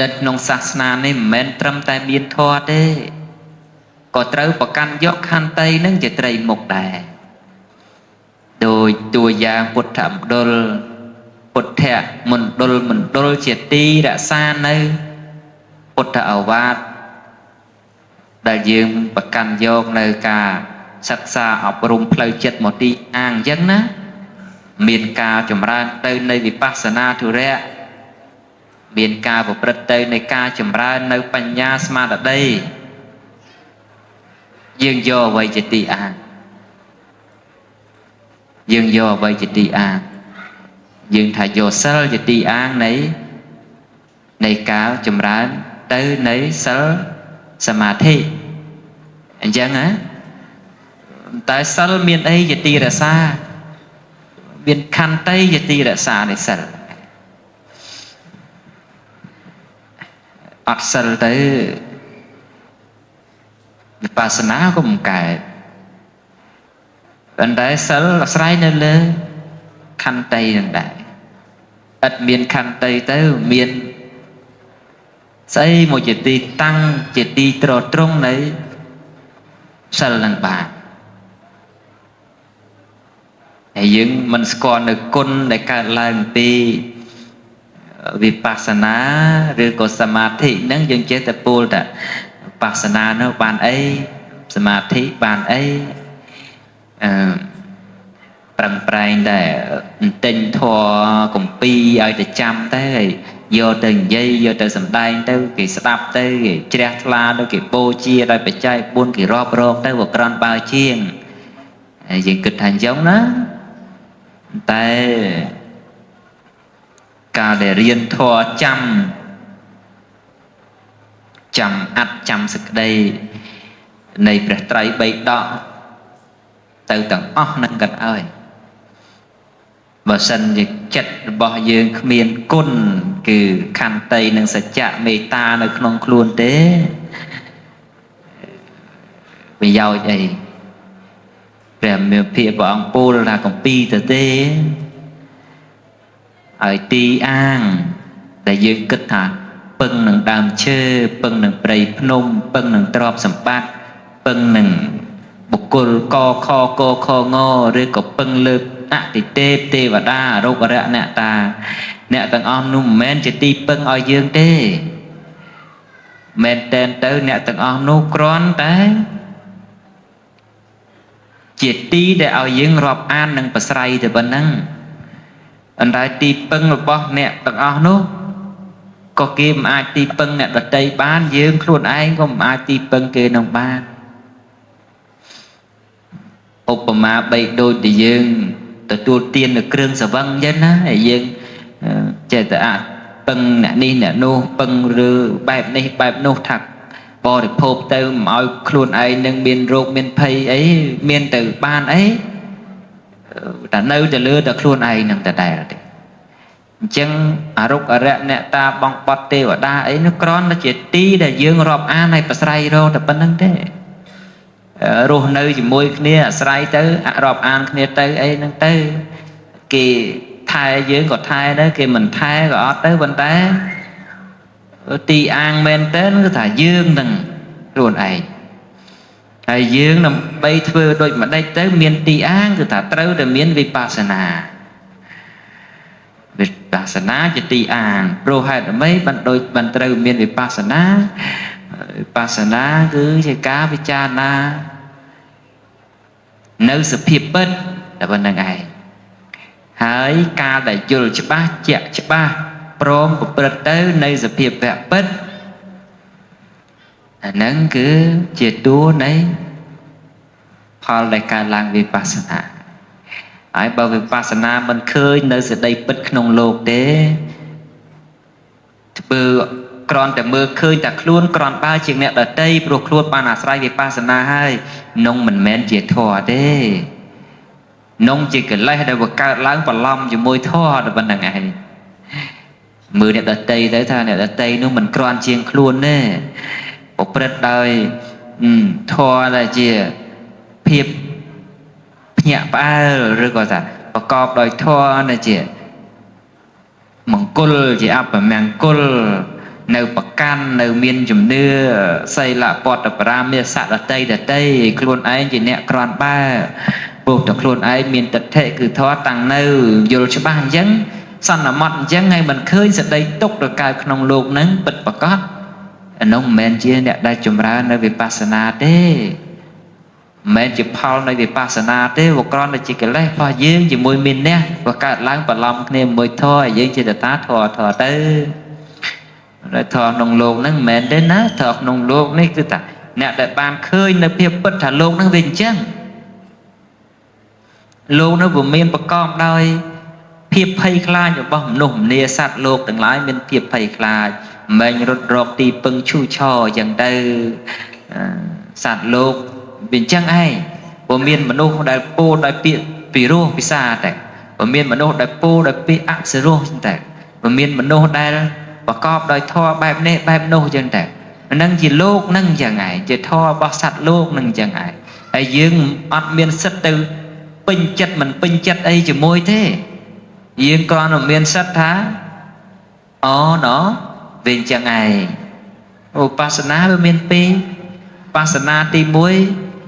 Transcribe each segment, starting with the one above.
បណ្ឌិតក្នុងសាសនានេះមិនមែនត្រឹមតែមានធម៌ទេក៏ត្រូវប្រកាន់យកខន្តីនឹងជាត្រីមុខដែរដោយតួយ៉ាងពុទ្ធមណ្ឌលពុទ្ធមណ្ឌលជាទីរក្សានៅពុទ្ធឱវាទដែលយើងប្រកាន់យកនៅការសិក្សាអប់រំផ្លូវចិត្តមកទីអាងអញ្ចឹងណាមានការចម្រើនទៅនៃវិបស្សនាធុរៈមានការប្រព្រឹត្តទៅនៃការចម្រើននៅបញ្ញាស្មារតីយើងយកអ្វីជាទីអាងយើងយកអ្វីជាទីអាងយើងថាយកសិលជាទីអាងនៃការចម្រើនទៅនៃសិលសមាធិអញ្ចឹងណាតែសិលមានអីជាទីរក្សាមានខន្តីជាទីរក្សានៃសិលអត់សិលទៅវិបស្សនាក៏មិនកើតប៉ុន្តែសិលអាស្រ័យនៅលើខន្តីនឹងដែរឥតមានខន្តីទៅមានស្អីមកជាទីតាំងជាទីត្រត្រង់នៃសិលនឹងបានហើយយើងមិនស្គាល់នៅគុណដែលកើតឡើងពីវិបស្សនាឬក៏សមាធិហ្នឹងយើងចេះតែពោលថាវិបស្សនានោះបានអីសមាធិបានអីប្រឹងប្រែងតែទិញធម៌គម្ពីរឲ្យទៅចាំទៅហើយយកទៅនិយាយយកទៅសម្ដែងទៅគេស្ដាប់ទៅគេជ្រះថ្លាទៅគេបូជាដោយបច្ច័យ4គេរាប់រកទៅវាក្រាន់បើជាងហើយយើងគិតថាអញ្ចឹងណាតែការដែលរៀនធម៌ចាំអត្តចាំសេចក្តីនៃព្រះត្រៃបិដកទៅទាំងអស់នឹងកាត់ឲ្យបើសិនជាចិត្តរបស់យើងគ្មានគុណគឺខន្តីនិងសច្ចៈមេត្តានៅក្នុងខ្លួនទេប្រយោជន៍អីព្រះមេភិព្រះអង្គពោលថាកំពីទៅទេឲ្យទីអាងដែលយើងគិតថាពឹងនឹងដើមឈើពឹងនឹងព្រៃភ្នំពឹងនឹងទ្រព្យសម្បត្តិពឹងនឹងបុគ្គលកខកខងឬក៏ពឹងលើអតិទេពទេវតារុក្ខរៈអ្នកតាអ្នកទាំងអស់នោះមិនមែនជាទីពឹងឲ្យយើងទេមែនតែនទៅអ្នកទាំងអស់នោះគ្រាន់តែជាទីដែលឲ្យយើងរាប់អាននិងប្រស្រ័យទៅប៉ុណ្ណឹងអន្តរទីពឹងរបស់អ្នកទាំងអស់នោះក៏គេមិនអាចទីពឹងអ្នកដទៃបានយើងខ្លួនឯងក៏មិនអាចទីពឹងគេនឹងបានឧបមាបីដូចតែយើងទទួលទាននៅគ្រឿងសង្វឹងអញ្ចឹងណាហើយយើងចេះតែអាចពឹងអ្នកនេះអ្នកនោះពឹងឬបែបនេះបែបនោះថាបរិភោគទៅមិនឲ្យខ្លួនឯងនឹងមានរោគមានភ័យអីមានទៅបានអីតែនៅតែលើតែខ្លួនឯងនឹងតែដែរទេអញ្ចឹងអរុក្ខរៈអ្នកតាបងបត់ទេវតាអីនោះគ្រាន់តែជាទីដែលយើងរាប់អានឲ្យប្រស្រ័យរកតែប៉ុណ្្នឹងទេរស់នៅជាមួយគ្នាអាស្រ័យទៅរាប់អានគ្នាទៅអីហ្នឹងទៅគេថែយើងក៏ថែដែរគេមិនថែក៏អត់ទៅប៉ុន្តែទីអាងមែនតើគឺថាយើងនឹងខ្លួនឯងហើយយើងដើម្បីធ្វើដូចម្ដេចទៅមានទីអាងគឺថាត្រូវតែមានវិបស្សនាវិបស្សនាជាទីអាងព្រោះហេតុអ្វីបានត្រូវមានវិបស្សនាវិបស្សនាគឺជាការពិចារណានៅសភាពពិតតែប៉ុណ្្នឹងឯងហើយការដែលយល់ច្បាស់ជាក់ច្បាស់ព្រមប្រព្រឹត្តទៅในសភាពវៈពិតអាហ្នឹងគឺជាតួនៃផលដែលកើតឡើងវិបស្សនាហើយបើវិបស្សនាមិនឃើញនៅសេចក្តីពិតក្នុងលោកទេធ្វើគ្រាន់តែមើលឃើញតែខ្លួនគ្រាន់បើជាអ្នកដតីព្រោះខ្លួនបានអាស្រ័យវិបស្សនាហើយនងមិនមែនជាធម៌ទេនងជាកិលេសដែលវាកើតឡើងបន្លំជាមួយធម៌តែប៉ុណ្្នឹងឯងមើលអ្នកដតីទៅថាអ្នកដតីនោះមិនគ្រាន់ជាងខ្លួនទេប្រព្រឹត្តដោយធម៌ដែលជាភាពភ្ញាក់ផ្អើលឬក៏ថាប្រកបដោយធម៌ដែលជាមង្គលជាអពមង្គលនៅប កាន់នៅមានជំនឿសីលពតប្រាមាសៈដតីខ្លួនឯងជាអ្នកក្រាន់បើព្រោះតែខ្លួនឯងមានទិដ្ឋិគឺធម៌តាំងនៅយល់ច្បាស់អញ្ចឹងសន្មត់អញ្ចឹងហើយមិនឃើញសេចក្តីទុក្ខទៅកើតក្នុងលោកហ្នឹងពិតប្រាកដអានោះមិនមែនជាអ្នកដែលចម្រើននៅវិបស្សនាទេមិនមែនជាផលនៃវិបស្សនាទេវាគ្រាន់តែជាកិលេសរបស់យើងជាមួយមានអ្នកក៏កើតឡើងបន្លំគ្នាមួយធម៌យើងជាតតាធម៌ទៅតែធម៌ក្នុងលោកហ្នឹងមិនមែនទេណាធម៌ក្នុងលោកនេះគឺថាអ្នកដែលបានឃើញនៅភាពពិតថាលោកហ្នឹងវាអញ្ចឹងលោកនោះវាមានប្រកបដោយភាពភ័យខ្លាចរបស់មនុស្សម្នាសត្វលោកទាំងឡាយមានភាពភ័យខ្លាចមិនរត់រកទីពឹងឈូឆអញ្ចឹងទៅសត្វលោកវាអញ្ចឹងឯងព្រោះមានមនុស្សដែលពោលដោយពាក្យពីរោះពិសាតែព្រោះមានមនុស្សដែលពោលដោយពាក្យអសិរោះអញ្ចឹងតែព្រោះមានមនុស្សដែលប្រកបដោយធម៌បែបនេះបែបនោះអញ្ចឹងតែហ្នឹងជាលោកហ្នឹងអញ្ចឹងឯងជាធម៌របស់សត្វលោកហ្នឹងអញ្ចឹងឯងហើយយើងអត់មានសិទ្ធទៅពេញចិត្តមិនពេញចិត្តអីជាមួយទេយើងគ្រាន់តែមានសិទ្ធថាអូណោវាអញ្ចឹងឯងឧបស្សនាវាមានពីរឧបស្សនាទី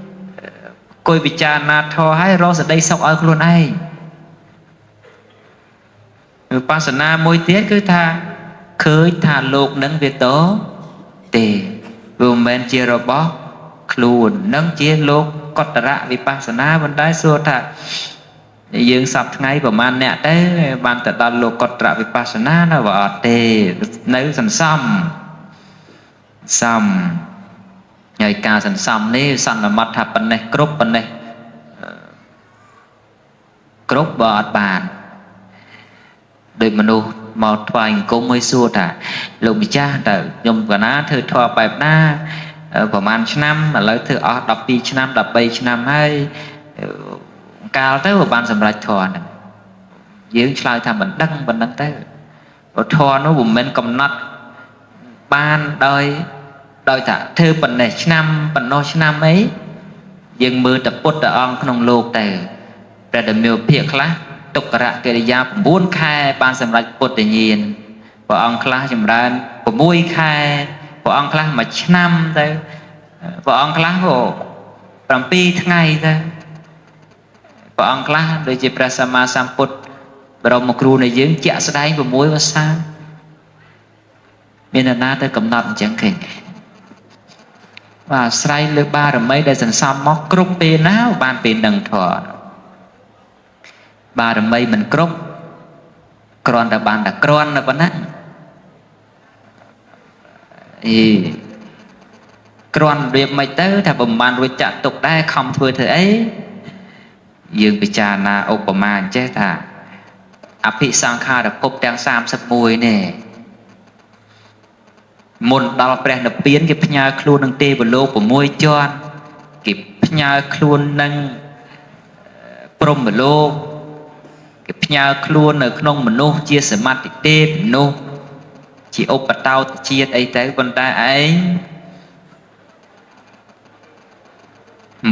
1គួយពិចារណាធម៌ឲ្យរកសេចក្តីសុខឲ្យខ្លួនឯងឧបស្សនាមួយទៀតគឺថាឃើញថាលោកនឹងវាតទេវាមិនមែនជារបស់ខ្លួននឹងជាលោកកតរៈវិបស្សនាមិនដែរសួរថាយើងសពថ្ងៃប្រហែលអ្នកទេបានទៅដល់លោកកតរៈវិបស្សនានៅបើអត់ទេនៅសន្សំហើយការសន្សំនេះសន្មត់ថាប៉ុណ្ណេះគ្រប់ប៉ុណ្ណេះគ្រប់បើអត់បានដោយមនុស្សមកថ្វាយអង្គមឲ្យសួរថាលោកម្ចាស់តើខ្ញុំកណាធ្វើធម៌បែបណាប្រហែលឆ្នាំឥឡូវធ្វើអស់12ឆ្នាំ13ឆ្នាំហើយកាលទៅបានសម្រេចធម៌ហ្នឹងយើងឆ្លើយថាមិនដឹងប៉ុណ្ណឹងទៅព្រោះធម៌នោះមិនមែនកំណត់បានដោយថាធ្វើប៉ុណ្ណេះឆ្នាំប៉ុណ្ណោះឆ្នាំអីយើងមើលតែពុទ្ធអង្គក្នុងលោកទៅព្រះធម្មវិភាកខ្លះទុក្ករកិរិយា9ខែបានសម្រេចពុទ្ធញ្ញាណព្រះអង្គខ្លះចម្រើន6ខែព្រះអង្គខ្លះ1ឆ្នាំទៅព្រះអង្គខ្លះក៏7ថ្ងៃទៅព្រះអង្គខ្លះដូចជាព្រះសម្មាសម្ពុទ្ធបរមគ្រូនៃយើងជាក់ស្ដែង6វស្សាមានអ្នកណាទៅកំណត់អញ្ចឹងឃើញបាទអាស្រ័យលើបារមីដែលសន្សំមកគ្រប់ពេលណាបានពេលនឹងធម៌បារមីមិនគ្រប់គ្រាន់តែបានតែគ្រាន់តែប៉ុណ្ណាគ្រាន់របៀបមិនទៅថាប្រហែលរួចចាក់ទុកដែរខំធ្វើអីយើងពិចារណាឧបមាអញ្ចេះថាអភិសង្ខារភពទាំង31នេះមុនដល់ព្រះនិព្វានគេផ្ញើខ្លួននឹងទេវលោក6ជាន់គេផ្ញើខ្លួននឹងព្រហ្មលោកគេផ្ញើខ្លួននៅក្នុងមនុស្សជាសមត្ថទេពមនុស្សជាឧបតោតជាតិអីទៅប៉ុន្តែឯង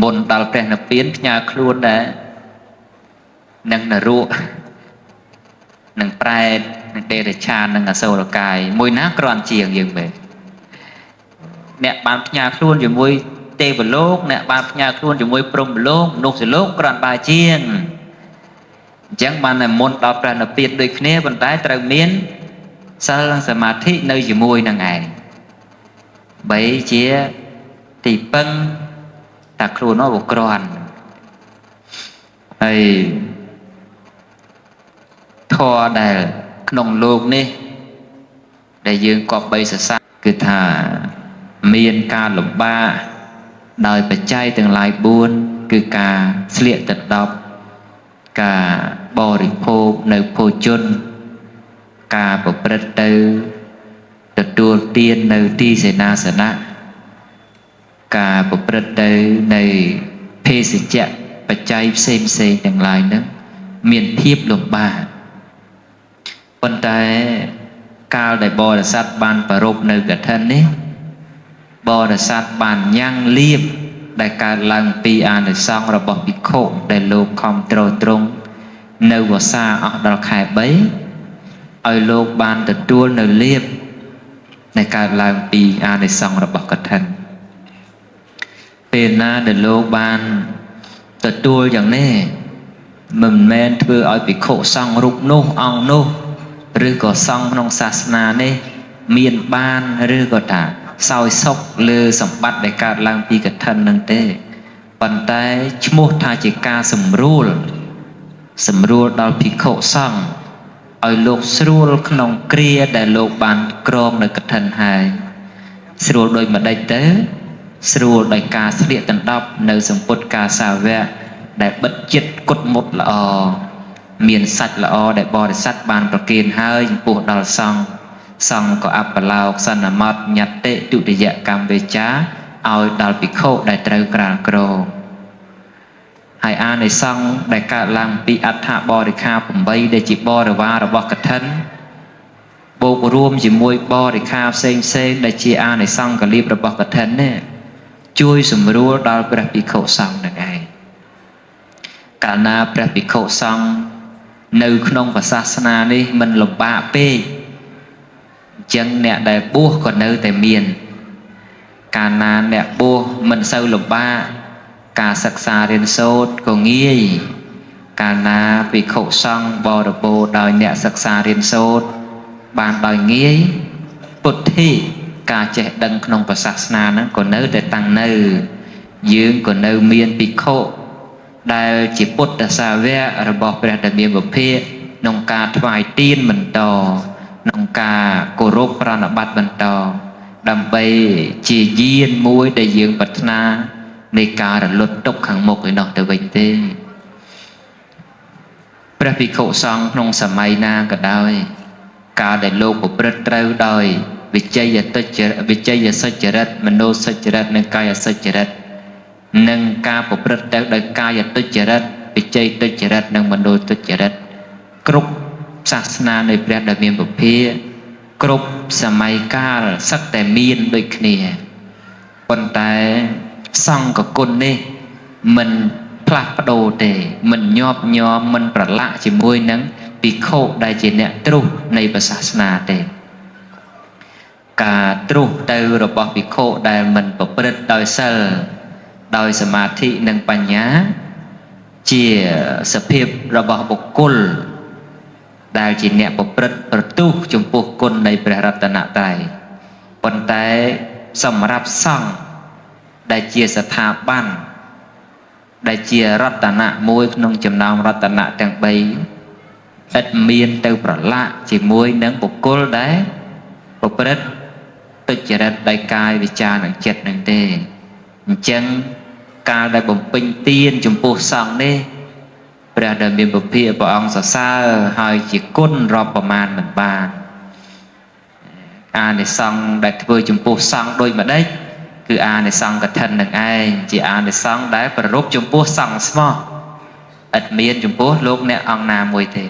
មុនដល់ព្រះនិព្វានផ្ញើខ្លួនដែរនឹងនរកនឹងប្រែតនឹងទេរឆាននឹងអសូរកាយមួយណាគ្រាន់ជាងយើងមែនអ្នកបានផ្ញើខ្លួនជាមួយទេវលោកអ្នកបានផ្ញើខ្លួនជាមួយព្រហ្មលោកមនុស្សលោកគ្រាន់បើជាងអញ្ចឹងបានតែមុនដល់ព្រះនិព្វានដូចគ្នាប៉ុន្តែត្រូវមានសិលនិងសមាធិនៅជាមួយនឹងឯងបីជាទីពឹងតែខ្លួននោះវាគ្រាន់ហើយធម៌ដែលក្នុងលោកនេះដែលយើងគប្បីសរសើរគឺថាមានការលំបាកដោយបច្ច័យទាំងឡាយ4គឺការស្លៀកទឹកដប់ការបរិភោគនៅភោជនការប្រព្រឹត្តទៅទទួលទាននៅទីសេនាសនៈការប្រព្រឹត្តទៅនៃភេសជ្ជៈបច្ច័យផ្សេងទាំងឡាយហ្នឹងមានភាពលំបាកប៉ុន្តែកាលដែលបរិស័ទបានប្រពនៅកឋិននេះបរិស័ទបានញ៉ាំងលៀបដែលកើតឡើងពីអានិសង្សរបស់ភិក្ខុដែលលោកខំត្រត្រង់នៅវស្សាអស់ដល់ខែ3ឲ្យលោកបានទទួលនៅលៀប ในการឡើងពីអានិសង្សរបស់កឋិនពេលណាដែលលោកបានទទួលយ៉ាងនេះមិនមែនធ្វើឲ្យភិក្ខុសង្ឃរូបនោះអង្គនោះឬក៏សង្ឃក្នុងសាសនានេះមានបានឬក៏ថាសោយសុខលើសម្បត្តិដែលកើតឡើងពីកឋិននឹងទេប៉ុន្តែឈ្មោះថាជាការសម្រួលដល់ភិក្ខុសង្ឃឲ្យលោកស្រួលក្នុងគ្រាដែលលោកបានក្រងនៅកឋិនហើយស្រួលដោយម្ដេចទៅស្រួលដោយការស្លៀកដណ្ដប់នៅសម្ពុតកាសាវៈដែលបិទចិត្តគុតមុតល្អមានសាច់ល្អដែលបរិស័ទបានប្រគេនហើយចំពោះដល់សង្ឃសង្ឃក៏អបឡោកសន្មតញត្តិទុតិយកម្មវេចាឲ្យដល់ភិក្ខុដែលត្រូវក្រាលក្រងហើយអានិសង្ឃដែលកើតឡើងពីអដ្ឋបរិខា8ដែលជាបរិវាររបស់កឋិនបូករួមជាមួយបរិខាផ្សេងដែលជាអានិសង្ឃលាភរបស់កឋិននេះជួយសម្រួលដល់ព្រះភិក្ខុសង្ឃនឹងឯងកាលណាព្រះភិក្ខុសង្ឃនៅក្នុងសាសនានេះមិនលំបាកពេកអញ្ចឹងអ្នកដែលបួសក៏នៅតែមានកាលណាអ្នកបួសមិនសូវលំបាកការសិក្សារៀនសូត្រក៏ងាយកាលណាភិក្ខុសង្ឃបរិបូរដោយអ្នកសិក្សារៀនសូត្របានដោយងាយពុទ្ធិការចេះដឹងក្នុងសាសនាហ្នឹងក៏នៅតែតាំងនៅយើងក៏នៅមានភិក្ខុដែលជាពុទ្ធសាវករបស់ព្រះតមានបុព្វាក្នុងការថ្វាយទានបន្តក្នុងការគោរពប្រណិប័តបន្តដើម្បីជាយានមួយដែលយើងប្រាថ្នានៃការរលត់ទុកខាងមុខឯនោះទៅវិញទេព្រះភិក្ខុសង្ឃក្នុងសម័យណាក៏ដោយការដែលលោកប្រព្រឹត្តត្រូវដោយវិជ័យសុចរិតមនោសុចរិតនិងកាយសុចរិតនិងការប្រព្រឹត្តទៅដោយកាយទុច្ចរិតវិជ័យទុច្ចរិតនិងមនោទុច្ចរិតគ្រប់សាសនានៃព្រះដែលមានពុទ្ធាគ្រប់សម័យកាលសឹកតែមានដូចគ្នាប៉ុន្តែសង្ឃគុណនេះមិនផ្លាស់ប្ដូរទេមិនញាប់ញ័រមិនប្រឡាក់ជាមួយនឹងភិក្ខុដែលជាអ្នកទ្រុសនៃសាសនាទេការទ្រុសទៅរបស់ភិក្ខុដែលមិនប្រព្រឹត្តដោយសិលដោយសមាធិនិងបញ្ញាជាសភាពរបស់បុគ្គលដែលជាអ្នកប្រព្រឹត្តប្រទុះចំពោះគុណនៃព្រះរតនត្រ័យប៉ុន្តែសម្រាប់សង្ឃដែលជាស្ថាប័នដែលជារតនៈមួយក្នុងចំណោមរតនៈទាំង3ឥតមានទៅប្រឡាក់ជាមួយនឹងបុគ្គលដែលប្រព្រឹត្តទុច្ចរិតដោយកាយវិចារនិងចិត្តនឹងទេអញ្ចឹងកាលដែលបំពេញទានចំពោះសង្ឃនេះព្រះដែលមានពុទ្ធិព្រះអង្គសរសើរហើយជាគុណរាប់ប្រមាណមិនបានអានិសង្ឃដែលធ្វើចំពោះសង្ឃដូចម្ដេចគឺអានិសង្ឃកឋិននឹងឯងជាអានិសង្ឃដែលប្ររពចំពោះសង្ឃស្មោះឥតមានចំពោះលោកអ្នកអង្គណាមួយទេ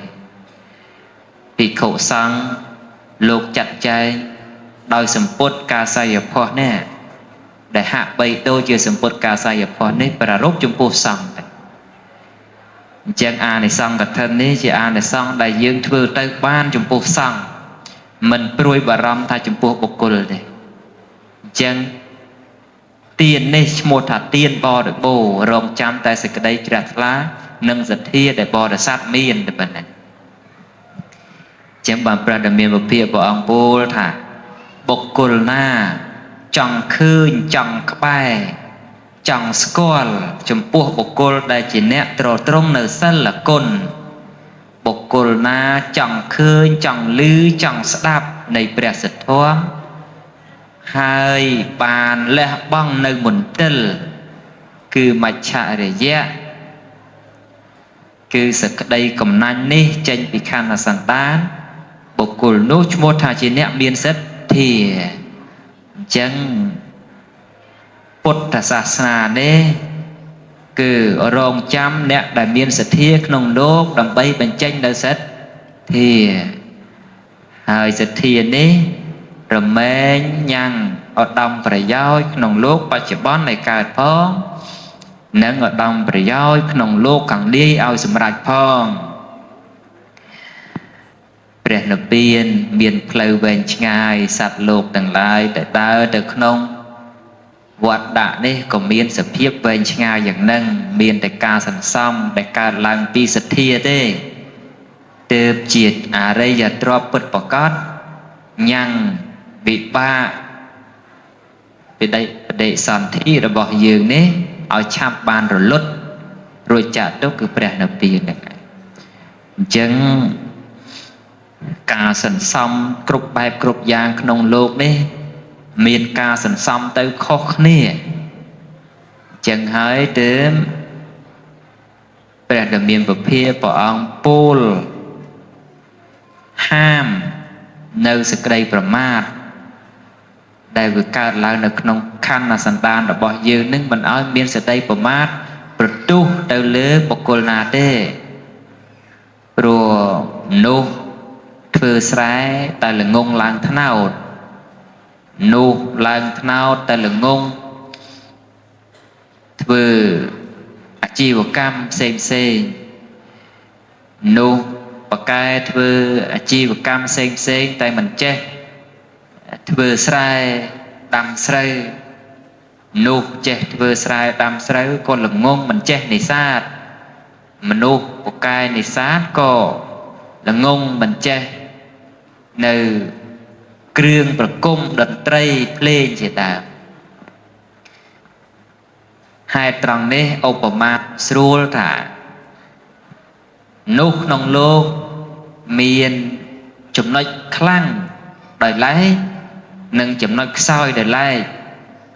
ភិក្ខុសង្ឃលោកចាត់ចែងដោយសម្ពុតកាសយភ័ស្ត្រនេះដែលហាក់បីដូចជាសម្ពុតកាសយភ័ស្ត្រនេះប្ររពចំពោះសង្ឃតែអញ្ចឹងអានិសង្ឃកឋិននេះជាអានិសង្ឃដែលយើងធ្វើទៅបានចំពោះសង្ឃមិនព្រួយបារម្ភថាចំពោះបុគ្គលទេអញ្ចឹងទាននេះឈ្មោះថាទានបរិបូររងចាំតែសេចក្តីជ្រះថ្លានិងសទ្ធាដែលបរិស័ទមានតែប៉ុណ្ណឹងចឹងបានព្រះដែលមានពុទ្ធិព្រះអង្គពោលថាបុគ្គលណាចង់ឃើញចង់ក្បែរចង់ស្គាល់ចំពោះបុគ្គលដែលជាអ្នកត្រត្រង់នៅសិលគុណបុគ្គលណាចង់ឃើញចង់ឮចង់ស្ដាប់នៃព្រះសទ្ធធម៌ហើយបានលះបង់នៅមន្ទិលគឺមច្ឆរិយៈគឺសក្តីកំណាញ់នេះចេញពីខណ្ឌសន្តានបុគ្គលនោះឈ្មោះថាជាអ្នកមានសទ្ធាអញ្ចឹងពុទ្ធសាសនានេះគឺរងចាំអ្នកដែលមានសទ្ធាក្នុងលោកដើម្បីបញ្ចេញនៅសទ្ធាហើយសទ្ធានេះរមែងញ៉ាំងឧត្តមប្រយោជន៍ក្នុងលោកបច្ចុប្បន្ននៃកើតផងនិងឧត្តមប្រយោជន៍ក្នុងលោកខាងលាយឲ្យសម្រេចផងព្ ព្រះនិព្វានមានផ្លូវវែងឆ្ងាយសត្វលោកទាំងឡាយតែដើរទៅក្នុងវត្តដាក់នេះក៏មានសភាពវែងឆ្ងាយយ៉ាងហ្នឹងមានតែការសន្សំដែលកើតឡើងពីសទ្ធាទេទើបជាអរិយទ្រព្យពិតប្រាកដញ៉ាំងវិបាកបដិសន្ធិរបស់យើងនេះឲ្យឆាប់បានរលត់រួចចាក់ទុកគឺព្រះនិព្វានហ្នឹងអញ្ចឹងការសន្សំគ្រប់បែបគ្រប់យ៉ាងក្នុងលោកនេះមានការសន្សំទៅខុសគ្នាអញ្ចឹងហើយទើបព្រះដ៏មានពភាព្រះអង្គពោលហាមនៅសេចក្តីប្រមាទដែលវាកើតឡើងនៅក្នុងខណ្ឌសន្តានរបស់យើងនឹងមិនឲ្យមានសេចក្តីប្រមាទប្រទុះទៅលើបុគ្គលណាទេព្រោះនោះធ្វើស្រែតែល្ងងឡើងថ្នោតនោះឡើងថ្នោតតែល្ងងធ្វើអាជីវកម្មផ្សេងនោះបកែធ្វើអាជីវកម្មផ្សេងតែមិនចេះធ្វើស្រែដាំស្រូវនោះចេះធ្វើស្រែដាំស្រូវក៏ល្ងងមិនចេះនេសាទមនុស្សបកែនេសាទក៏ល្ងងមិនចេះនៅគ្រឿងប្រគំតន្ត្រីភ្លេងជាដើមហេតុត្រង់នេះឧបមាស្រួលថានោះក្នុងលោកមានចំណុចខ្លាំងដោយឡែកនិងចំណុចខ្សោយដោយឡែក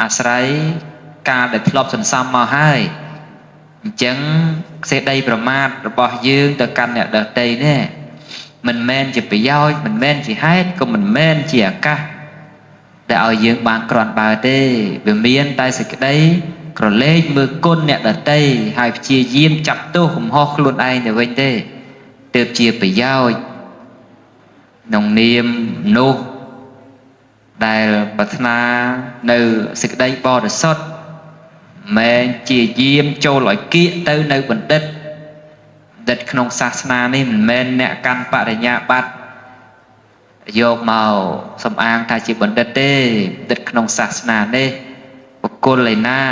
អាស្រ័យការដែលធ្លាប់សន្សំមកហើយអញ្ចឹងសេចក្តីប្រមាទរបស់យើងទៅកាន់អ្នកដទៃនេះមិនមែនជាប្រយោជន៍មិនមែនជាហេតុក៏មិនមែនជាឱកាសដែលឲ្យយើងបានគ្រាន់បើទេវាមានតែសេចក្តីក្រឡេកមើលគុណអ្នកដទៃហើយព្យាយាមចាប់ទោសកំហុសខ្លួនឯងទៅវិញទេទើបជាប្រយោជន៍ក្នុងនាមនោះដែលប្រាថ្នានៅសេចក្តីបរិសុទ្ធមិនជាយាមចូលឲ្យគៀកទៅនៅបណ្ឌិតក្នុងសាសនានេះមិនមែនអ្នកកាន់បរិញ្ញាបត្រយកមកសំអាងថាជាបណ្ឌិតទេបណ្ឌិតក្នុងសាសនានេះបុគ្គលឯណា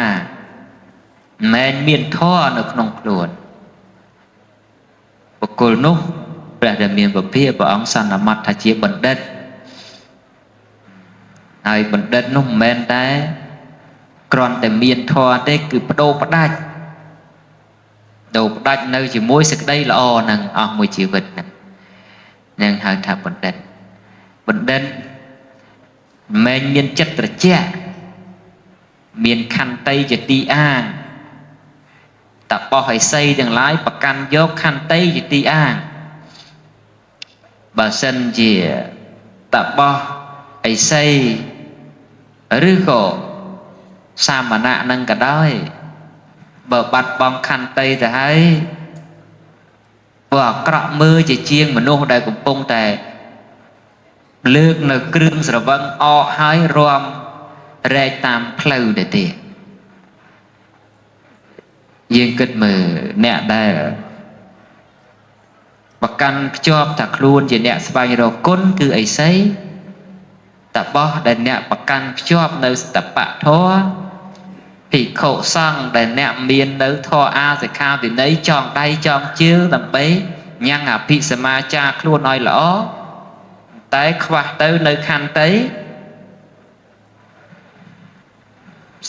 មិនមានធម៌នៅក្នុងខ្លួនបុគ្គលនោះព្រះដែលមានពភាព្រះអង្គសន្មតថាជាបណ្ឌិតហើយបណ្ឌិតនោះមិនមែនតែគ្រាន់តែមានធម៌ទេគឺបដូរផ្ដាច់នៅជាមួយសេចក្តីល្អនឹងអស់មួយជីវិតនឹងហៅថាបណ្ឌិតមិនមែនមានចិត្តត្រជាក់មានខន្តីជាទីអាងតបោះឥសីទាំងឡាយប្រកាន់យកខន្តីជាទីអាងបើសិនជាតបោះឥសីឬក៏សាមណៈនឹងក៏ដោយបើបាត់បង់ខន្តីទៅហើយព្រោះអាក្រក់មើលជាជាងមនុស្សដែលកំពុងតែលើកនៅគ្រឿងស្រវឹងអកហើយរំរែកតាមផ្លូវទៅទៀតយើងគិតមើលអ្នកដែលប្រកាន់ភ្ជាប់ថាខ្លួនជាអ្នកស្វែងរកគុណគឺអីសីតបោះដែលអ្នកប្រកាន់ភ្ជាប់នៅស្តបៈធម៌ភិក្ខុសង្ឃដែលអ្នកមាននៅធម៌អាសិក្ខាវិន័យចងដៃចងជើងដើម្បីញ៉ាំងអភិសមាចារខ្លួនឲ្យល្អតែខ្វះទៅនៅខន្តី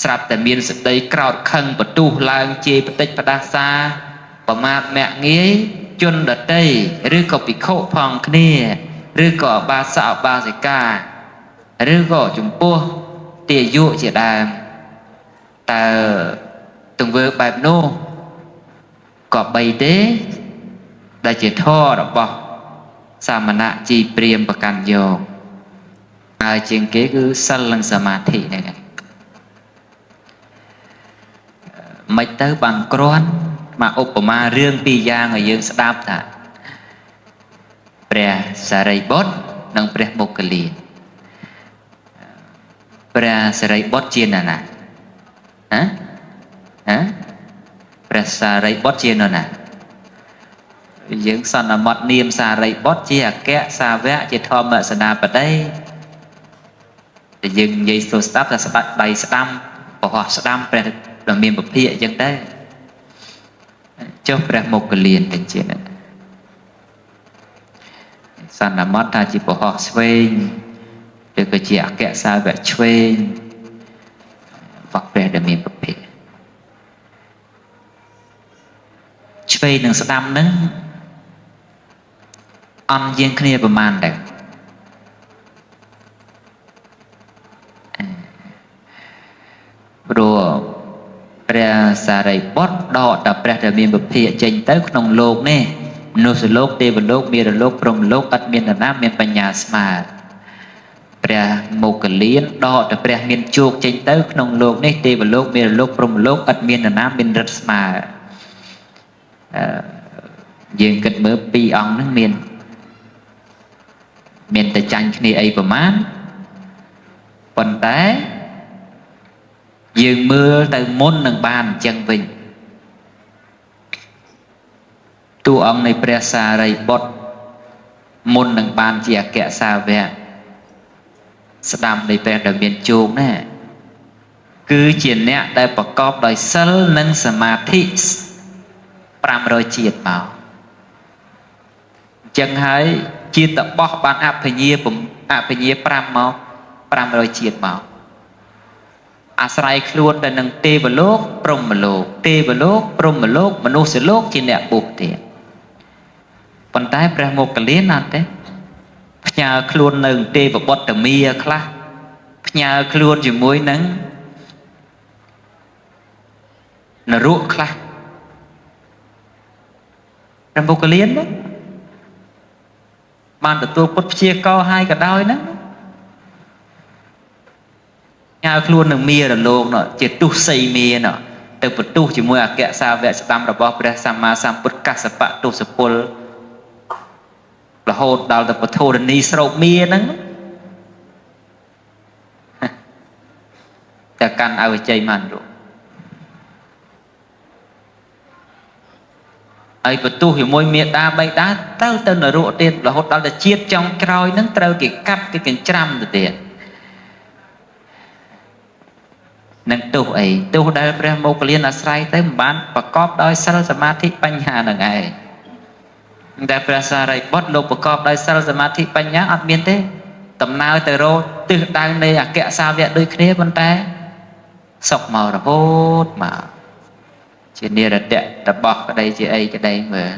ស្រាប់តែមានសេចក្តីក្រោធខឹងបន្ទុះឡើងជេរបតិចផ្ដាសាប្រមាថមាក់ងាយជនដតីឬក៏ភិក្ខុផងគ្នាឬក៏អបាសកអបាសិកាឬក៏ចំពោះទាយុជាដើមតើទង្វើបែបនោះក៏បីទេដែលជាធម៌របស់សាមណៈជីព្រាមប្រកាន់យកហើយជាងគេគឺសិលនិងសមាធិហ្នឹងមិនទៅបានគ្រាន់មកឧបមារឿងពីរយ៉ាងឲ្យយើងស្ដាប់ថាព្រះសារីបុត្រនិងព្រះមុគលាព្រះសារីបុត្រជានរណាព្រះសារីបុត្រជានរណា យើងសន្មត់នាមសារីបុត្រជាអគ្គសាវកជាធម្មសេនាបតីតែយើងនិយាយស្រួលស្ដាប់តែស្ដាប់ដៃស្ដាំបរោះស្ដាំព្រះដ៏មានពភាកអញ្ចឹងទៅចុះព្រះមុគលានទៅជាសន្មត់ថាជាបរោះឆ្វេងឬក៏ជាអគ្គសាវកឆ្វេងរបស់ព្រះដ៏មានពភាកឆ្វេងនិងស្ដាំហ្នឹងអន់ជាងគ្នាប្រមាណដែរព្រោះព្រះសារីបុត្រដកតែព្រះដែលមានពភាកចេញទៅក្នុងលោកនេះមនុស្សលោកទេវលោកមារលោកព្រហ្មលោកអត់មាននរណាមានបញ្ញាស្មើព្រះមុគលានដកតែព្រះមានជោគចេញទៅក្នុងលោកនេះទេវលោកមារលោកព្រហ្មលោកអត់មាននរណាមានរិទ្ធស្មើយើងគិតមើលពីរអង្គហ្នឹងមានតែចាញ់គ្នាអីប្រមាណប៉ុន្តែយើងមើលទៅមុននឹងបានអញ្ចឹងវិញតួអង្គនៃព្រះសារីបុត្រមុននឹងបានជាអគ្គសាវកស្ដាំនៃព្រះដែលមានជោគណាគឺជាអ្នកដែលប្រកបដោយសិលនិងសមាធិ500ជាតិមកអញ្ចឹងហើយជាតបោះបានអភិញ្ញា5មក500ជាតិមកអាស្រ័យខ្លួនទៅនឹងទេវលោកព្រហ្មលោកទេវលោកព្រហ្មលោកមនុស្សលោកជាអ្នកបុស្សទៀតប៉ុន្តែព្រះមុគលានអត់ទេផ្ញើខ្លួននៅទេវបុត្រមាខ្លះផ្ញើខ្លួនជាមួយនឹងនរកខ្លះព្រះមុគលានហ្នឹងបានទទួលពុតព្យាករហើយក៏ដោយហ្នឹងញ៉ៅខ្លួននឹងមារលោកនោះជាទុសីមានោះទៅបន្ទុះជាមួយអគ្គសាវកស្ដាំរបស់ព្រះសម្មាសម្ពុទ្ធកស្សបៈទុសពលរហូតដល់ទៅពធរនីស្រោបមាហ្នឹងតែកាន់អវជ័យមិនរួចហើយបន្ទុះជាមួយមេដាបៃតាទៅនរកទៀតរហូតដល់ទៅជាតិចុងក្រោយហ្នឹងត្រូវគេកាត់គេចិញ្ច្រាំទៅទៀតនឹងទុះអីទុះដែលព្រះមុគលានអាស្រ័យទៅមិនបានប្រកបដោយសិលសមាធិបញ្ញានឹងឯងតែព្រះសារីបុត្រលោកប្រកបដោយសិលសមាធិបញ្ញាអត់មានទេដំណើរទៅរកទិសដៅនៃអគ្គសាវកដូចគ្នាប៉ុន្តែសុកមករហូតមកជានិរតៈរបស់ក្តីជាអីក្តីមើល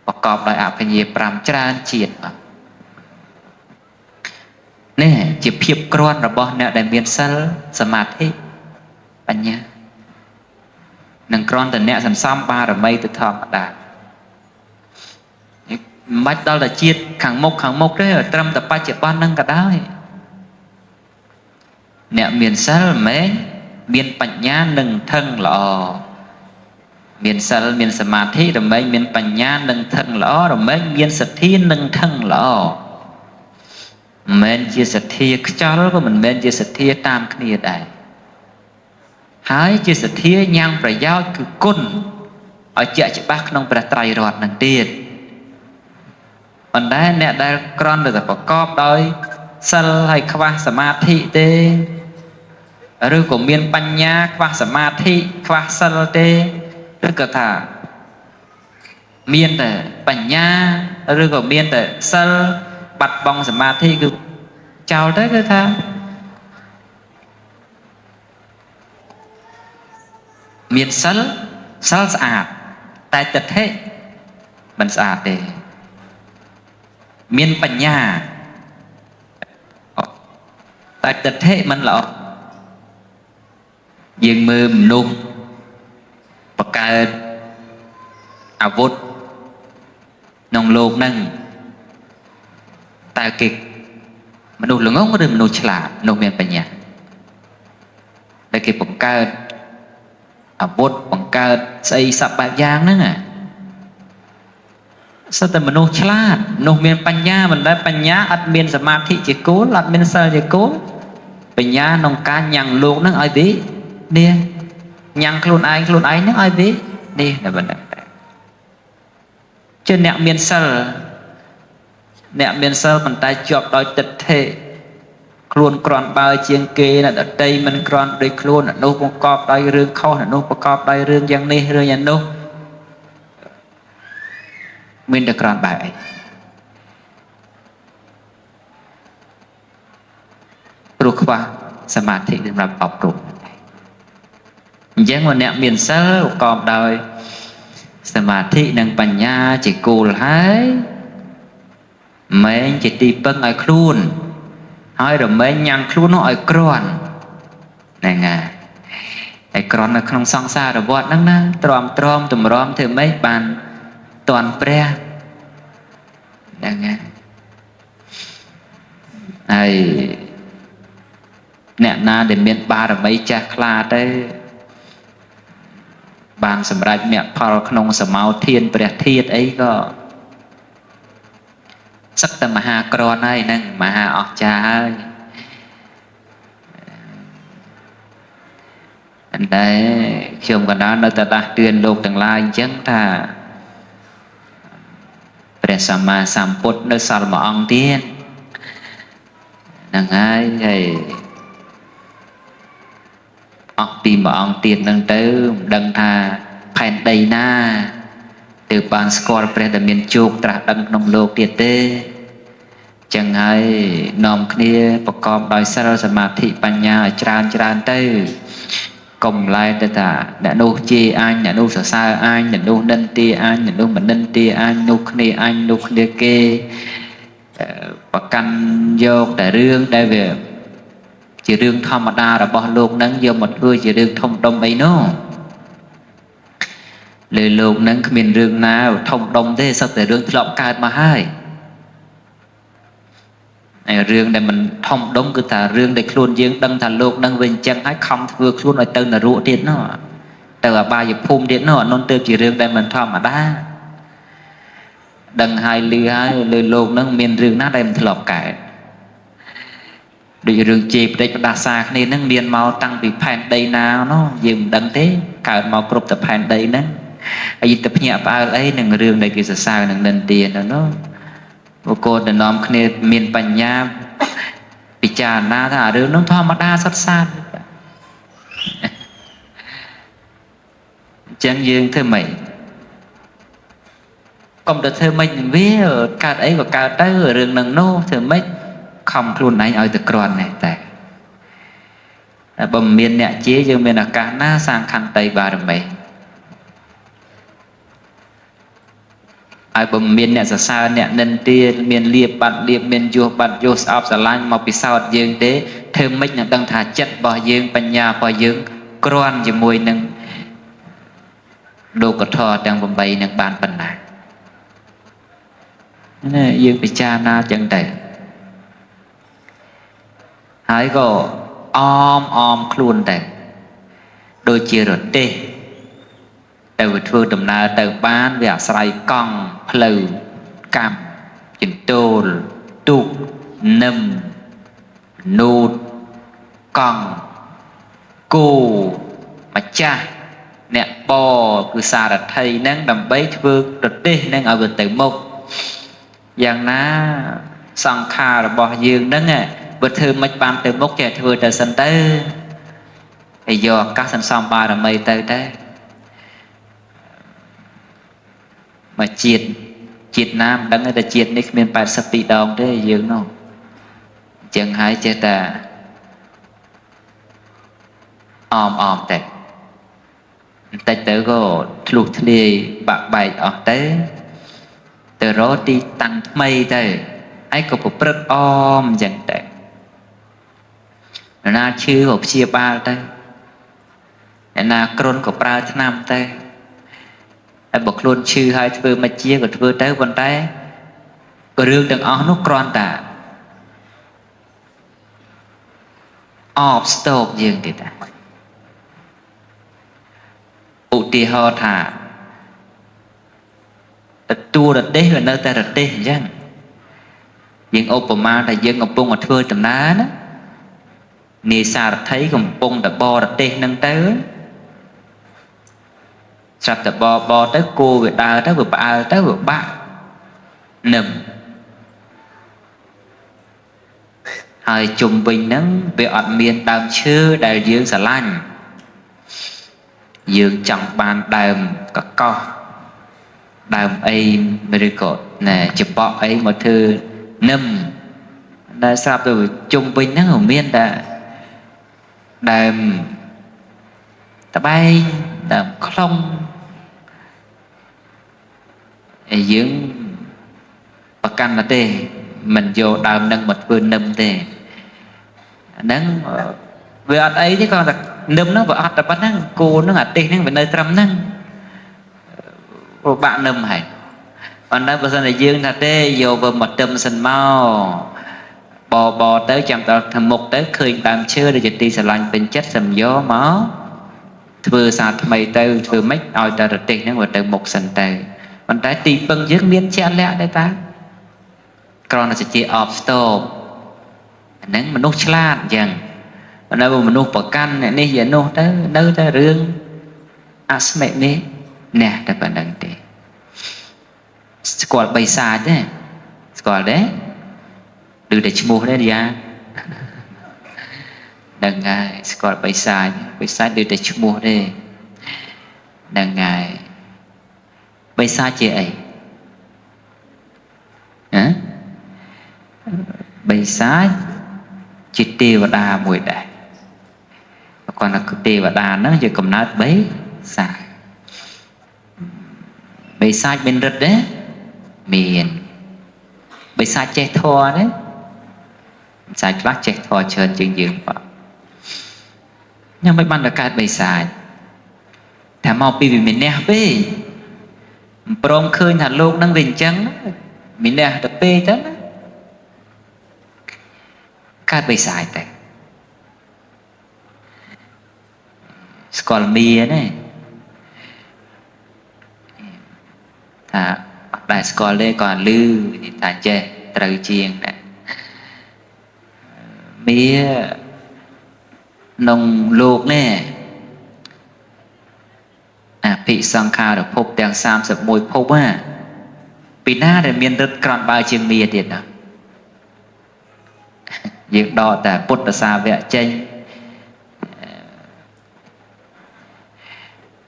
ប្រកបដោយអភិញ្ញា5ច្រើនជាតិមកនេះជាភាពក្រាន់របស់អ្នកដែលមានសិលសមាធិបញ្ញានឹងក្រាន់តែអ្នកសន្សំបារមីទៅធម្មតាមិនដល់តែជាតិខាងមុខទេត្រឹមតែបច្ចុប្បន្នហ្នឹងក៏ដោយអ្នកមានសិលមែនមានបញ្ញានឹងថឹងល្អមានសិលមានសមាធិរមែងមានបញ្ញានឹងថឹងល្អរមែងមានសទ្ធានឹងថឹងល្អមិនមែនជាសទ្ធាខ្ចលក៏មិនមែនជាសទ្ធាតាមគ្នាដែរហើយជាសទ្ធាញ៉ាំងប្រយោជន៍គឺគុណឲ្យជាក់ច្បាស់ក្នុងព្រះត្រៃរតន៍នឹងទៀតប៉ុន្តែអ្នកដែលក្រន់តែប្រកបដោយសិលហើយខ្វះសមាធិទេឬក៏មានបញ្ញាខ្វះសមាធិខ្វះសិលទេឬក៏ថាមានតែបញ្ញាឬក៏មានតែសិលបាត់បង់សមាធិគឺចោលទៅគឺថាមានសិលស្អាតតែទិដ្ឋិមិនស្អាតទេមានបញ្ញាតែទិដ្ឋិមិនល្អយើងមើលមនុស្សបង្កើតអាវុធក្នុងโลกហ្នឹងតើគេមនុស្សល្ងងឬមនុស្សឆ្លាតមនុស្សមានបញ្ញាដែលគេបង្កើតអាវុធបង្កើតស្អីសពបែបយ៉ាងហ្នឹងសិតតែមនុស្សឆ្លាតមនុស្សមានបញ្ញាមិនដែលបញ្ញាអត់មានសមាធិជាគោលអត់មានសិលជាគោលបញ្ញាក្នុងការញ៉ាំងលោកហ្នឹងឲ្យវានេះញ៉ាំងខ្លួនឯងហ្នឹងឲ្យវានេះតែប៉ុណ្ណឹងតែ chứ nẹo miền sơ mình tay chọc đôi tịch thế khuôn còn bao chiên kê là ở đây mình còn đôi khuôn là nô cũng cọp đôi rương khâu là nô cũng cọp đôi rương giang ni rương nhà nô mình được còn bài rục quaสมาธิสำหรับออกรบยังวันเนี้ยmiền sơ cọp đôi สมาธิនិងបញ្ញាជាគោលហើយមិនជាទីពឹងឲ្យខ្លួនហើយរមែងញ៉ាំងខ្លួននោះឲ្យក្រាន់ហ្នឹងហើយក្រាន់នៅក្នុងសង្សារវដ្តហ្នឹងណាទ្រាំតម្រាំធ្វើម៉េចបានតន់ព្រះហ្នឹងហើយអ្នកណាដែលមានបារមីចាស់ខ្លាទៅបានសម្រេចមគ្គផលក្នុងសមោធានព្រះធាតុអីក៏សឹកតែមហាក្រណហើយហ្នឹងមហាអស្ចារ្យហើយអញ្ចឹងខ្ញុំក៏ដល់នៅតែដាស់តឿនលោកទាំងឡាយអញ្ចឹងថាព្រះសម្មាសម្ពុទ្ធនៅសល់មួយអង្គទៀតហ្នឹងហើយអស់ពីមួយអង្គទៀតហ្នឹងទៅមិនដឹងថាផែនដីណាទើបបានស្គាល់ព្រះដែលមានជោគត្រាស់ដឹងក្នុងលោកទៀតទេចឹងហើយនាំគ្នាប្រកបដោយសិលសមាធិបញ្ញាឲ្យច្រើនទៅកុំឡែទៅថាអ្នកនោះជេរអញអ្នកនោះសរសើរអញអ្នកនោះនិន្ទាអញអ្នកនោះមិននិន្ទាអញនោះគ្នាអញនោះគ្នាគេប្រកាន់យកតែរឿងដែលវាជារឿងធម្មតារបស់លោកនឹងយកមកធ្វើជារឿងធំដុំអីនោះលើលោកនឹងគ្មានរឿងណាធំដុំទេសុទ្ធតែរឿងធ្លាប់កើតមកហើយហើយរឿងដែលមិនធំដុំគឺថារឿងដែលខ្លួនយើងដឹងថាលោកនឹងវិញអញ្ចឹងហើយខំធ្វើខ្លួនឲ្យទៅនរកទៀតនោះទៅអបាយភូមិទៀតនោះអានោះទើបជារឿងដែលមិនធម្មតាដឹងហើយលឺហើយលើលោកនឹងមានរឿងណាដែលមិនធ្លាប់កើតដូចរឿងជេរបដិបដាសាគ្នានឹងមានមកតាំងពីផែនដីណានោះយើងមិនដឹងទេកើតមកគ្រប់តែផែនដីហ្នឹងហើយទៅភ្ញាក់ផ្អើលអីនឹងរឿងដែលគេសរសើរនឹងនិន្ទានោះបុគ្គលដែលនាំគ្នាមានបញ្ញាពិចារណាថារឿងនោះធម្មតាសុទ្ធសាធអញ្ចឹងយើងធ្វើម៉េចកុំទៅធ្វើម៉េចនឹងវាកើតអីក៏កើតទៅរឿងនឹងនោះធ្វើម៉េចខំខ្លួនឯងឲ្យទៅក្រាន់នេះតែបើមិនមានអ្នកជាយើងមានឱកាសណាសាងខន្តីបារមីហើយបើមិនមានអ្នកសរសើរអ្នកនិន្ទាមានលៀបបាត់លៀបមានយោបាត់យោស្អប់ស្រឡាញ់មកពិសោធន៍យើងទេធ្វើម៉េចនឹងដឹងថាចិត្តរបស់យើងបញ្ញារបស់យើងក្រាន់ជាមួយនឹងលោកធម៌ទាំង8នឹងបានប៉ុណ្ណាណាយើងពិចារណាចឹងទៅហើយក៏អមខ្លួនទៅដូចជារទេះទៅធ្វើដំណើរទៅបានវាអាស្រ័យកង់ផ្លូវកម្មចិន្ទោលទូកនឹមនូតកង់គោម្ចាស់អ្នកបគឺសារថីហ្នឹងដើម្បីធ្វើរទេះហ្នឹងឲ្យវាទៅមុខយ៉ាងណាសង្ខាររបស់យើងហ្នឹងបើធ្វើមិនបានទៅមុខចេះធ្វើទៅសិនទៅហើយយកឱកាសសន្សំបារមីទៅមកជាតិណាមិនដឹងតែជាតិនេះគ្មាន82ដងទេយើងនោះអញ្ចឹងហើយចេះតែអមតែបន្តិចទៅក៏ធ្លុះធ្លាយបាក់បែកអស់ទៅរកទីតាំងថ្មីទៅហើយក៏ប្រព្រឹត្តអមអញ្ចឹងទៅណាឈឺក៏ព្យាបាលទៅណាគ្រុនក៏ប្រើថ្នាំទៅហើយបើខ្លួនឈឺហើយធ្វើមកជាក៏ធ្វើទៅប៉ុន្តែរឿងទាំងអស់នោះគ្រាន់តែអបស្ទប់យើងទេតាឧទាហរណ៍ថាទទួលរទេសវានៅតែរទេសអញ្ចឹងយើងឧបមាថាយើងកំពុងធ្វើដំណើរណានាយសារថីកំពុងតែបរទេសនឹងទៅ sắp tập bò tới cô về đào tới vừa bà tới vừa bạ nằm hơi trùng bình nắng về ọt miền đàm chưa đại dương xà lanh dương chẳng bàn đàm có co đàm ấy miracle nè chụp bọ ấy một thư nằm đã sao từ trùng bình nắng ở miền đã đàm ta bay đàm không dưỡng và căn là tê mình vô đàm nâng một vườn nâm tê nâng về ở ấy chứ còn là nâm nó vợ là bắt năng cô nó là tê nó về nơi trầm năng bạn nâm hay còn đây bây giờ là dương là tê vô vào một trầm sân mau bò tới chăm tao thầm một tới khơi đàm chưa để dịch đi xà lanh bên chất sầm gió máu vừa sạt mày tới vừa mấy oi ta được tê nó vào từ một sân tê còn trái tim bưng dưới miếng che lẽ đây ta còn là chỉ off stop nắng mình nốt chlan chẳng nơi mình nốt bậc căn này này giờ nốt tới nơi ta rương asmẹ này nè ta bạn đăng thế squat bay xa thế squat đấy từ để mua đấy ra đằng ngày squat bay xa từ để mua đây đằng ngày bay xa chị ấy hả bay xa chỉ tê và đà mùi đại còn là tê và đà nó giờ cầm nát bấy xa bay xa bên rực đấy miền bay xa che thua đấy xa lát che thua trơn chừng dường vào nhưng mấy bạn là cái bay xa thả mau pi vì mình nè bê prom khơi thả lô năng rình trắng mình nè tập bê đó cái bay xa tại Skolmia này thà đại skol đây còn lư thì thà chê trời chiên này mía nông luộc nè bị sang kha được phốp đèn sam sập môi phốp á bị na để miền đất còn bao chiên mía tiền nào việc đó tại bút là xa vẽ tranh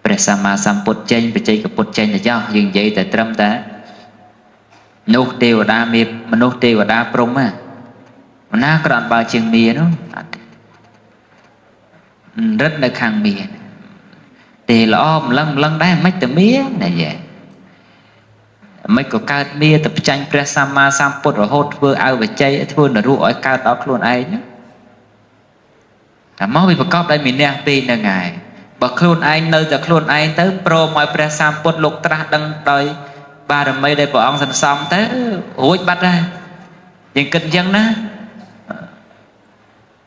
ព្រះសម្មាសម្ពុទ្ធចេញបច្ចេកពុទ្ធចេញទៅចោលយើងនិយាយតែត្រឹមតែនោះទេវតាមានមនុស្សទេវតាព្រំណាមណាក្រំបើជាងមានោះរឹតនៅខាងមាទេល្អម្លឹងដែរមិនតែមាណែយេមិនក៏កើតមាទៅចាញ់ព្រះសម្មាសម្ពុទ្ធរហូតធ្វើឲ្យបច្ចេកធ្វើនរោឲ្យកើតដល់ខ្លួនឯងតែមកវាប្រកបដោយមានះពេកហ្នឹងហើយបើខ្លួនឯងនៅតែខ្លួនឯងទៅព្រមឲ្យព្រះសម្ពុទ្ធលោកត្រាស់ដឹងដោយបារមីដែលព្រះអង្គសន្សំទៅរួចបាត់ហើយយើងគិតអញ្ចឹងណា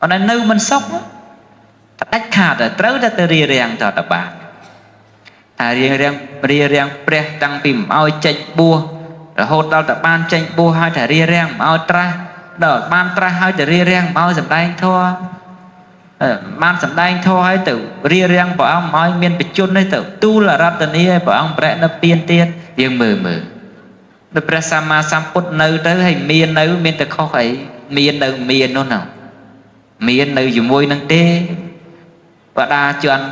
អត់នៅមិនសុខតែដាច់ខាតត្រូវតែទៅរៀបរៀងតទៅបានថារៀបរៀងព្រះតាំងពីមកឲ្យចេញបួសរហូតដល់តែបានចេញបួសហើយតែរៀបរៀងមកឲ្យត្រាស់ដល់បានត្រាស់ហើយតែរៀបរៀងមកឲ្យសម្ដែងធម៌បានសម្ដែងធម៌ឲ្យទៅរៀបរៀងព្រះអង្គឲ្យមានបច្ចុប្បន្ននេះទៅទូលរតនីឲ្យព្រះអង្គប្រែនៅពៀនទៀតយើងមើលដល់ព្រះសម្មាសម្ពុទ្ធនៅទៅហើយមាននៅមានតែខុសអីមាននៅមាននោះណាមាននៅជាមួយនឹងទេបដាជន់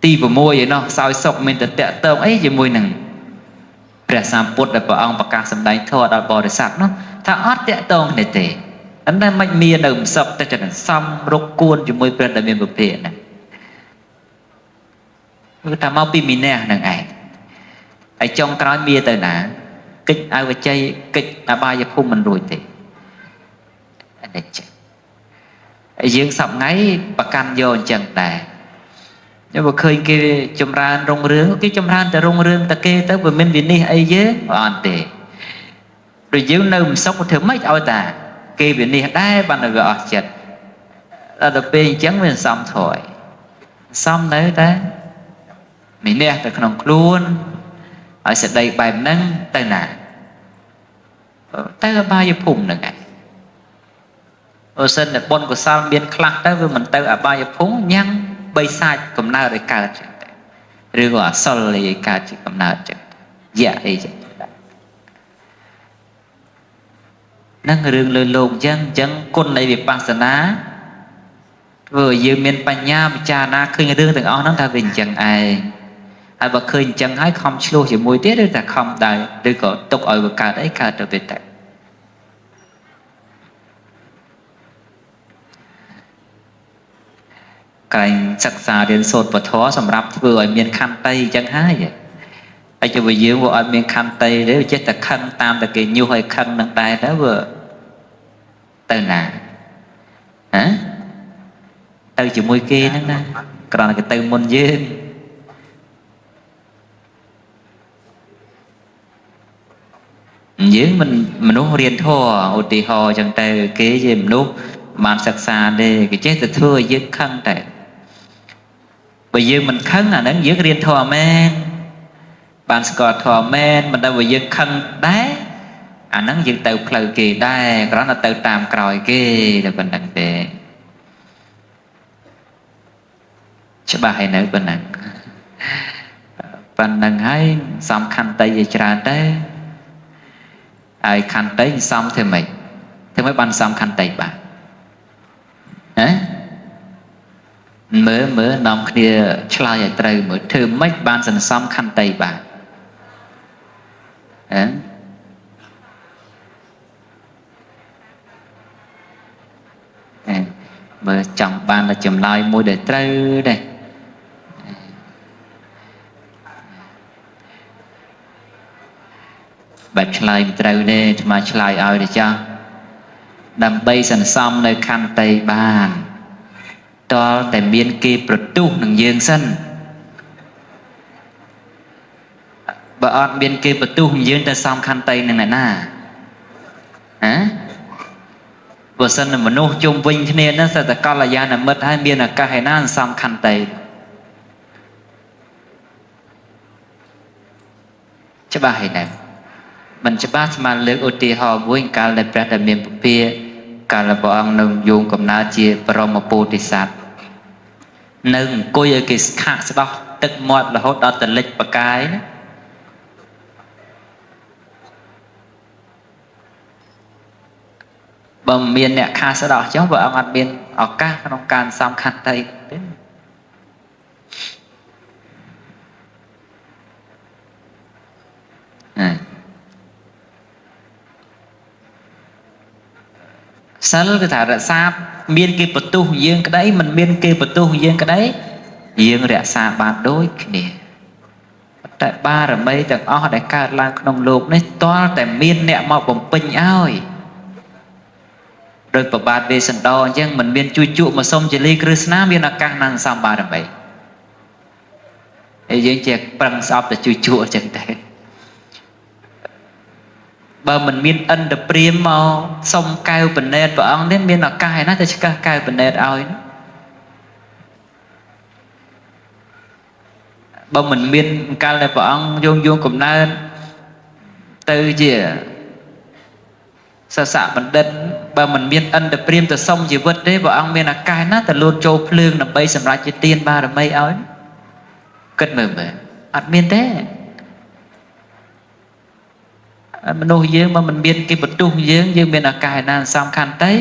ទី6ឯណោះសោយសុខមានតែតកតងអីជាមួយនឹងព្រះសម្ពុទ្ធដែលព្រះអង្គប្រកាសសម្ដែងធម៌ដល់បរិស័ទនោះថាអត់តកតងនេះទេអញ្ចឹងមិនមាននៅមិនសុខតែចំណសំរុកគួនជាមួយព្រះដែលមានពុទ្ធណាគឺថាមកពីមីនះនឹងឯងហើយចុងក្រោយមានទៅណាកិច្ចអវជ័យកិច្ចអបាយភូមិមិនរួចទេអានេះចឹងហើយយើងសពថ្ងៃប្រកាន់យកអញ្ចឹងដែរnhưng mà khơi kia chấm ran rong rương cái chấm ran từ rong rương ta kê tới vừa mình vì ní ấy chứ còn tệ rồi dưới nơi mình sống một thứ mấy ao ta kê vì ní đây bạn là gọi chật là được bên trắng mình xong thôi xong đấy ta mình nè từ khổng luôn ở sẽ đây bài nâng tay nè tay bao nhiêu phùng nữa này ở sân là bon của sao biên khắc tới với mình tay ở bao nhiêu phùng nhăn bay sai cầm nào để cài ឬក៏អសលអីកើតជាកំណើតចឹងយៈអីចឹងហ្នឹងរឿងលើលោកអញ្ចឹងគុណនៃវិបស្សនាធ្វើឲ្យយើងមានបញ្ញាពិចារណាឃើញរឿងទាំងអស់ហ្នឹងថាវាអញ្ចឹងឯងហើយបើឃើញអញ្ចឹងហើយខំឆ្លោះជាមួយទៀតឬតែខំដែរឬក៏ទុកឲ្យវាកើតអីកើតទៅវាតែកែងសិក្សារៀនសូត្រពធសម្រាប់ធ្វើឲ្យមានខន្តីអញ្ចឹងហើយហើយજોយើងវាអត់មានខន្តីទេវាចេះតែខឹងតាមតែគេញុះឲ្យខឹងនឹងដែរទៅវាទៅណាហ៎ទៅជាមួយគេហ្នឹងណាគ្រាន់តែគេទៅមុនយើងយើងមិនមនុស្សរៀនធម៌ឧទាហរណ៍អញ្ចឹងទៅគេជាមនុស្សបានសិក្សាទេគេចេះតែធ្វើឲ្យយើងខឹងតែបើយើងមិនខឹងអាហ្នឹងយើងរៀនធម៌មែនបានស្គាល់ធម៌មែនមិនដែលបើយើងខឹងដែរអាហ្នឹងយើងទៅផ្លូវគេដែរគ្រាន់តែទៅតាមក្រោយគេតែប៉ុណ្្នឹងទេច្បាស់ហើយនៅប៉ុណ្ណឹងហើយសំខាន់តែជាច្រើនទៅហើយខន្តីសំធ្វើម៉េចបានសំខន្តីបាទហ៎មើលនាំគ្នាឆ្លើយឲ្យត្រូវមើលធ្វើម៉េចបានសន្សំខន្តីបាទហ៎មើលចង់បានតែចម្លើយមួយដែលត្រូវដែរបែបឆ្លើយមិនត្រូវទេអាត្មាឆ្លើយឲ្យទេចាស់ដើម្បីសន្សំនៅខន្តីបានតលតែមានគេប្រទុះនឹងយើងសិនបើអត់មានគេប្រទុះនឹងយើងទៅសំខន្តីនឹងអ្នកណាហ៎បើសិនតែមនុស្សជុំវិញគ្នាហ្នឹងសិតតែកល្យាណមិត្តហើយមានឱកាសឯណាសំខន្តីច្បាស់ហើយណាមិនច្បាស់ស្មានលើកឧទាហរណ៍មួយកាលដែលព្រះដែលមានពភាកាលព្រះអង្គនៅយងកំណើតជាបរមពោធិសត្វនៅអង្គុយឲ្យគេស្ខាក់ស្ដោះទឹកមាត់រហូតដល់ទៅលិចបកាយណាបើមានអ្នកខាស្ដោះចឹងព្រះអង្គអត់មានឱកាសក្នុងការសំខន្តីទេសិលគឺថារក្សាមានគេបន្ទុះយើងក្តីមិនមានគេបន្ទុះយើងក្តីយើងរក្សាបានដូចគ្នាតែបារមីទាំងអស់ដែលកើតឡើងក្នុងโลกនេះទាល់តែមានអ្នកមកបំពេញឲ្យដោយប្របាទវេស្សន្តរអញ្ចឹងមិនមានជួយជក់មកសុំជាលីគ្រឹស្ណាមានឱកាសនឹងសំបារមីហើយយើងជាប្រឹងស្អប់តែជួយជក់អញ្ចឹងតែបើមិនមានឥន្ទ្រព្រាហ្មណ៍មកសុំកែវបណេតព្រះអង្គនេះមានឱកាសឯណាទៅឆ្កឹះកែវបណេតឲ្យបើមិនមានកាលដែលព្រះអង្គយងកំណើតទៅជាសសៈបណ្ឌិតបើមិនមានឥន្ទ្រព្រាហ្មណ៍ទៅសុំជីវិតទេព្រះអង្គមានឱកាសណាទៅលូតចូលភ្លើងដើម្បីសម្រេចជាទានបារមីឲ្យគិតមើលអត់មានទេមនុស្សយើងបើមិនមានគេបន្ទុះយើងមានឱកាសណាសំខាន់ទេ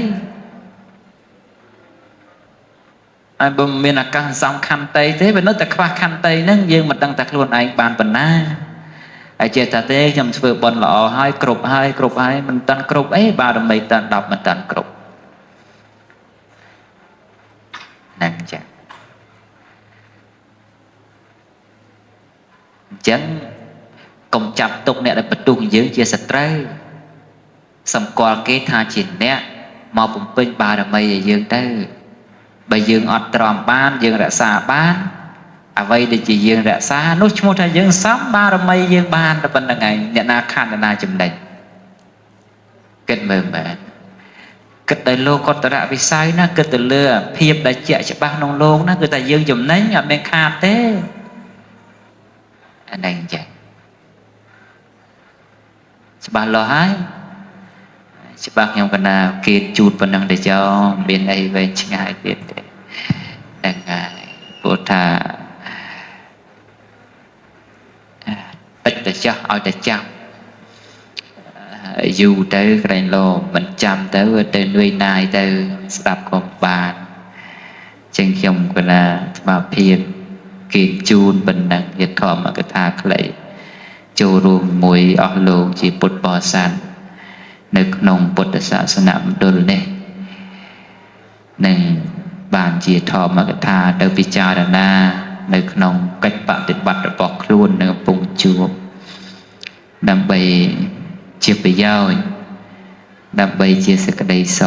ហើយបើមិនមានឱកាសសំខាន់ទេបើនៅតែខ្វះខន្តីហ្នឹងយើងមិនដឹងតែខ្លួនឯងបានប៉ុណ្ណាហើយចេះតែទេខ្ញុំធ្វើបុណ្យល្អហើយគ្រប់ហើយមិនតាន់គ្រប់អីបារមីតាន់10មិនតាន់គ្រប់ហ្នឹងចាអញ្ចឹងកុំចាប់ទុកអ្នកដែលបន្ទុះយើងជាសត្រូវសម្គាល់គេថាជាអ្នកមកបំពេញបារមីឲ្យយើងទៅបើយើងអត់ទ្រាំបានយើងរក្សាបានអ្វីដែលជាយើងរក្សានោះឈ្មោះថាយើងសំបារមីយើងបានតែប៉ុណ្្នឹងឯងអ្នកណាខានអ្នកណាចំណេញគិតមើលមែនគិតដល់លោកតរៈវិស័យណាគិតទៅលើភាពដែលជាក់ច្បាស់ក្នុងលោកណាគឺថាយើងចំណេញអត់មានខាតទេអានេះអញ្ចឹងច្បាស់លាស់ហើយច្បាស់ខ្ញុំកណាគេជូតប៉ុណ្ណឹងទេចោមានអីវែងឆ្ងាយទៀតទេហ្នឹងហើយព្រោះថា ចាស់ឲ្យតែចាប់យូរទៅក្រែងលោមិនចាំទៅទៅនឿយណាយទៅស្ដាប់ក៏បានចឹងខ្ញុំគណៈស្មារភាពគេជូនបណ្ដឹងយធម្មកថាខ្លីចូលរួមមួយអស់លោកជាពុទ្ធបរិស័ទនៅក្នុងពុទ្ធសាសនមណ្ឌលនេះនឹងបានជាធម្មកថាទៅពិចារណានៅក្នុងកិច្ចបប្រតិបត្តិរបស់ខ្លួននៅកំពង់ជួបដើម្បីជាប្រយោជន៍ដើម្បីជាសេចក្តីសុខ